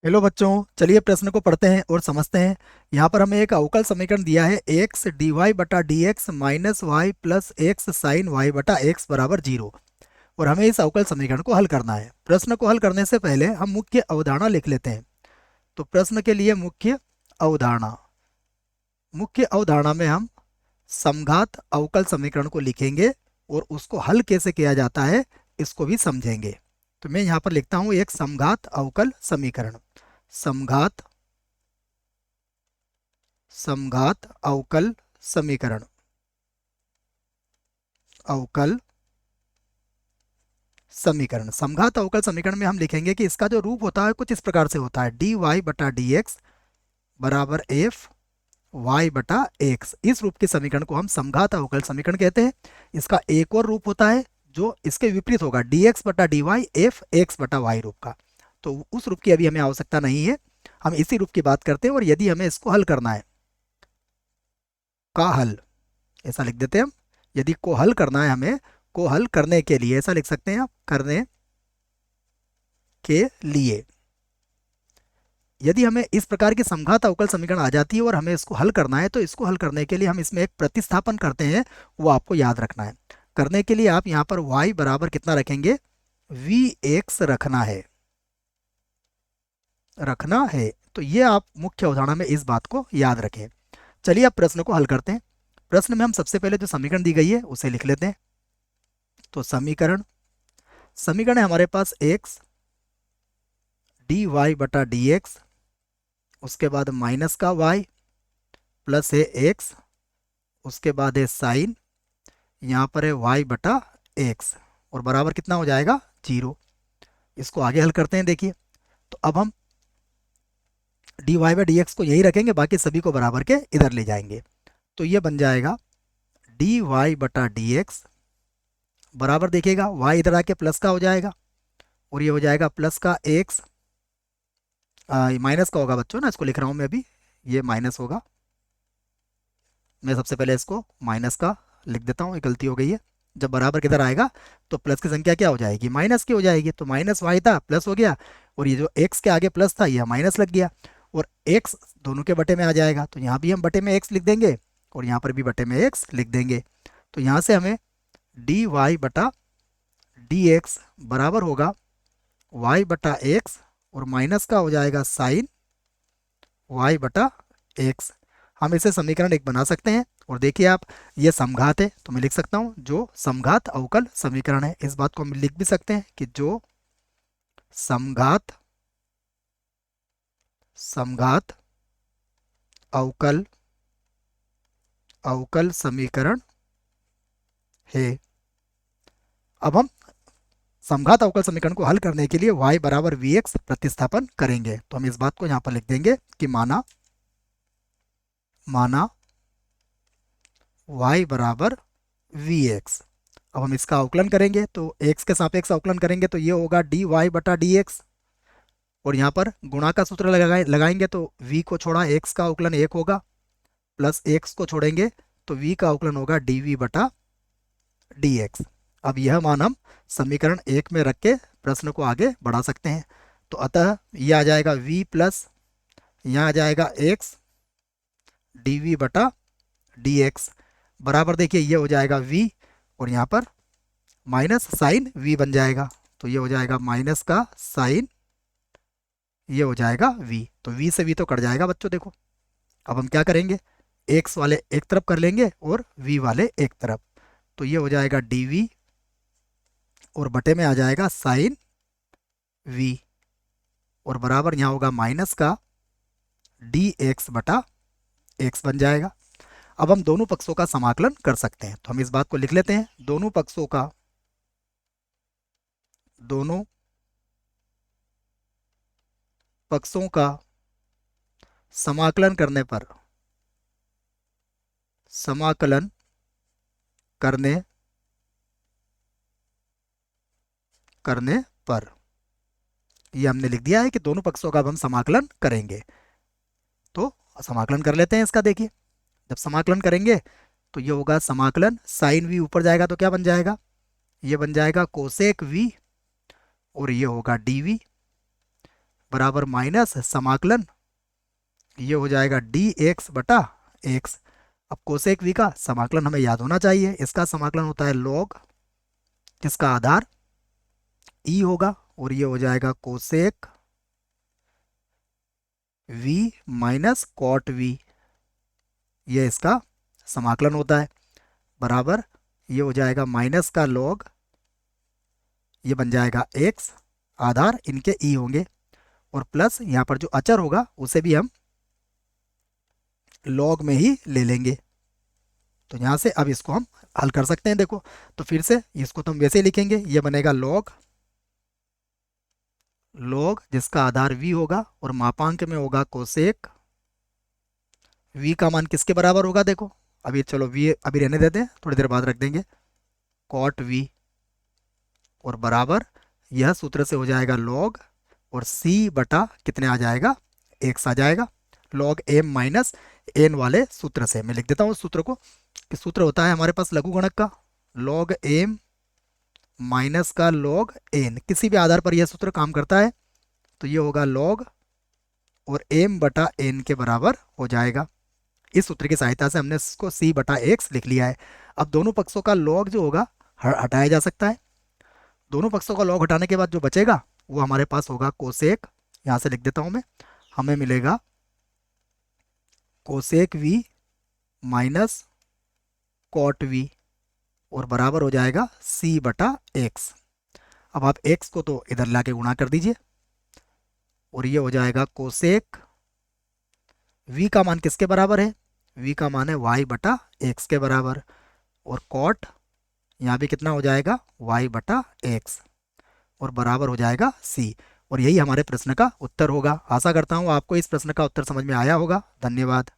Hello बच्चों, चलिए प्रश्न को पढ़ते हैं और समझते हैं। यहाँ पर हमें एक अवकल समीकरण दिया है एक्स डी वाई बटा d x minus y plus x sine y बटा एक्स बराबर 0। और हमें इस अवकल समीकरण को हल करना है। प्रश्न को हल करने से पहले हम मुख्य अवधारणा लिख लेते हैं। तो प्रश्न के लिए अवधारणा मुख्य अवधारणा में हम समघात अवकल समीकरण को लिखेंगे और उसको हल कैसे किया जाता है इसको भी समझेंगे। तो मैं यहाँ पर लिखता हूँ एक समघात अवकल समीकरण। समघात समघात अवकल समीकरण। अवकल समीकरण समघात अवकल समीकरण में हम लिखेंगे कि इसका जो रूप होता है कुछ इस प्रकार से होता है डी वाई बटा डी एक्स बराबर एफ वाई बटा एक्स। इस रूप के समीकरण को हम समघात अवकल समीकरण कहते हैं। इसका एक और रूप होता है जो इसके विपरीत होगा डी एक्स बटा डी वाई एफ एक्स बटा वाई रूप का। तो उस रूप की अभी हमें आवश्यकता नहीं है, हम इसी रूप की बात करते हैं। और यदि हमें इसको हल करना है का हल, ऐसा लिख देते हैं हम। यदि को हल करना है हमें, को हल करने के लिए ऐसा लिख सकते हैं आप, करने के लिए यदि हमें इस प्रकार की समघात अवकल समीकरण आ जाती है और हमें इसको हल करना है तो इसको हल करने के लिए हम इसमें एक प्रतिस्थापन करते हैं, वो आपको याद रखना है। करने के लिए आप यहाँ पर y बराबर कितना रखेंगे, वी एक्स रखना है। तो ये आप मुख्य अवधारणा में इस बात को याद रखें। चलिए अब प्रश्न को हल करते हैं। प्रश्न में हम सबसे पहले जो समीकरण दी गई है उसे लिख लेते हैं। तो समीकरण समीकरण है हमारे पास एक्स डी वाई बटा डी एक्स, उसके बाद माइनस का y प्लस है एक्स, उसके बाद है साइन, यहाँ पर है y बटा एक्स और बराबर कितना हो जाएगा 0। इसको आगे हल करते हैं। देखिए, तो अब हम d y by d x को यही रखेंगे, बाकी सभी को बराबर के इधर ले जाएंगे। तो ये बन जाएगा डी वाई बटा डी एक्स बराबर, देखिएगा y इधर आके प्लस का हो जाएगा और ये हो जाएगा प्लस का एक्स, माइनस का होगा बच्चों ना, इसको लिख रहा हूँ मैं अभी, ये माइनस होगा। मैं सबसे पहले इसको माइनस का लिख देता हूँ, ये गलती हो गई है। जब बराबर किधर आएगा तो प्लस की संख्या क्या हो जाएगी, माइनस की हो जाएगी। तो माइनस वाई था प्लस हो गया और ये जो एक्स के आगे प्लस था यह माइनस लग गया और एक्स दोनों के बटे में आ जाएगा। तो यहाँ भी हम बटे में एक्स लिख देंगे और यहाँ पर भी बटे में एक्स लिख देंगे। तो यहाँ से हमें डी वाई बटा डी एक्स बराबर होगा वाई बटा एक्स और माइनस का हो जाएगा साइन वाई बटा एक्स। हम इसे समीकरण एक बना सकते हैं। और देखिए आप, ये समघात है तो मैं लिख सकता हूँ जो समघात अवकल समीकरण है। इस बात को हम लिख भी सकते हैं कि जो समघात समघात अवकल अवकल समीकरण है। अब हम समघात अवकल समीकरण को हल करने के लिए y बराबर वी एक्स प्रतिस्थापन करेंगे। तो हम इस बात को यहाँ पर लिख देंगे कि माना y बराबर वी एक्स। अब हम इसका अवकलन करेंगे तो x के सापेक्ष अवकलन करेंगे तो ये होगा डी वाई बटा डी एक्स और यहाँ पर गुणा का सूत्र लगाएंगे तो v को छोड़ा x का अवकलन 1 होगा, प्लस x को छोड़ेंगे तो v का अवकलन होगा डी वी बटा डी एक्स। अब यह मान हम समीकरण 1 में रख के प्रश्न को आगे बढ़ा सकते हैं। तो अतः यह आ जाएगा v प्लस यहाँ आ जाएगा x डी वी बटा डी एक्स बराबर, देखिए ये हो जाएगा v और यहाँ पर माइनस साइन v बन जाएगा। तो ये हो जाएगा माइनस का साइन, ये हो जाएगा v। तो v से v तो कट जाएगा बच्चों। देखो अब हम क्या करेंगे, x वाले एक तरफ कर लेंगे और v वाले एक तरफ। तो ये हो जाएगा dv और बटे में आ जाएगा साइन v और बराबर यहाँ होगा माइनस का dx बटा x बन जाएगा। अब हम दोनों पक्षों का समाकलन कर सकते हैं। तो हम इस बात को लिख लेते हैं, दोनों पक्षों का समाकलन करने पर ये हमने लिख दिया है कि दोनों पक्षों का अब हम समाकलन करेंगे। तो समाकलन कर लेते हैं इसका। देखिए जब समाकलन करेंगे तो ये होगा समाकलन साइन वी ऊपर जाएगा तो क्या बन जाएगा, ये बन जाएगा कोसेक वी और ये होगा डी वी बराबर माइनस समाकलन, ये हो जाएगा डी एक्स बटा एक्स। अब कोसेक वी का समाकलन हमें याद होना चाहिए, इसका समाकलन होता है लॉग किसका आधार ई होगा, और ये हो जाएगा cosec v minus cot v, ये इसका समाकलन होता है। बराबर ये हो जाएगा माइनस का लॉग, ये बन जाएगा एक्स, आधार इनके ई होंगे, और प्लस यहाँ पर जो अचर होगा उसे भी हम लॉग में ही ले लेंगे। तो यहाँ से अब इसको हम हल कर सकते हैं। देखो तो फिर से इसको तो हम वैसे ही लिखेंगे, ये बनेगा लॉग, लॉग जिसका आधार v होगा और मापांक में होगा कोसेक v का मान किसके बराबर होगा। देखो अभी चलो v अभी रहने देते हैं, थोड़ी देर बाद रख देंगे, कॉट v, और बराबर यह सूत्र से हो जाएगा लॉग, और c बटा कितने आ जाएगा, x आ जाएगा, लॉग m माइनस n वाले सूत्र से। मैं लिख देता हूँ उस सूत्र को, कि सूत्र होता है हमारे पास लघुगणक का लॉग m माइनस का लॉग n, किसी भी आधार पर यह सूत्र काम करता है, तो ये होगा लॉग और m बटा n के बराबर हो जाएगा। इस सूत्र की सहायता से हमने इसको c बटा x लिख लिया है। अब दोनों पक्षों का लॉग जो होगा हटाया जा सकता है, दोनों पक्षों का लॉग हटाने के बाद जो बचेगा वो हमारे पास होगा कोसेक, यहाँ से लिख देता हूँ मैं, हमें मिलेगा cosec v minus cot v, और बराबर हो जाएगा c बटा x। अब आप x को तो इधर लाके गुणा कर दीजिए, और ये हो जाएगा कोसेक v का मान किसके बराबर है, v का मान है y बटा x के बराबर, और कॉट यहाँ भी कितना हो जाएगा y बटा x, और बराबर हो जाएगा c। और यही हमारे प्रश्न का उत्तर होगा। आशा करता हूँ आपको इस प्रश्न का उत्तर समझ में आया होगा। धन्यवाद।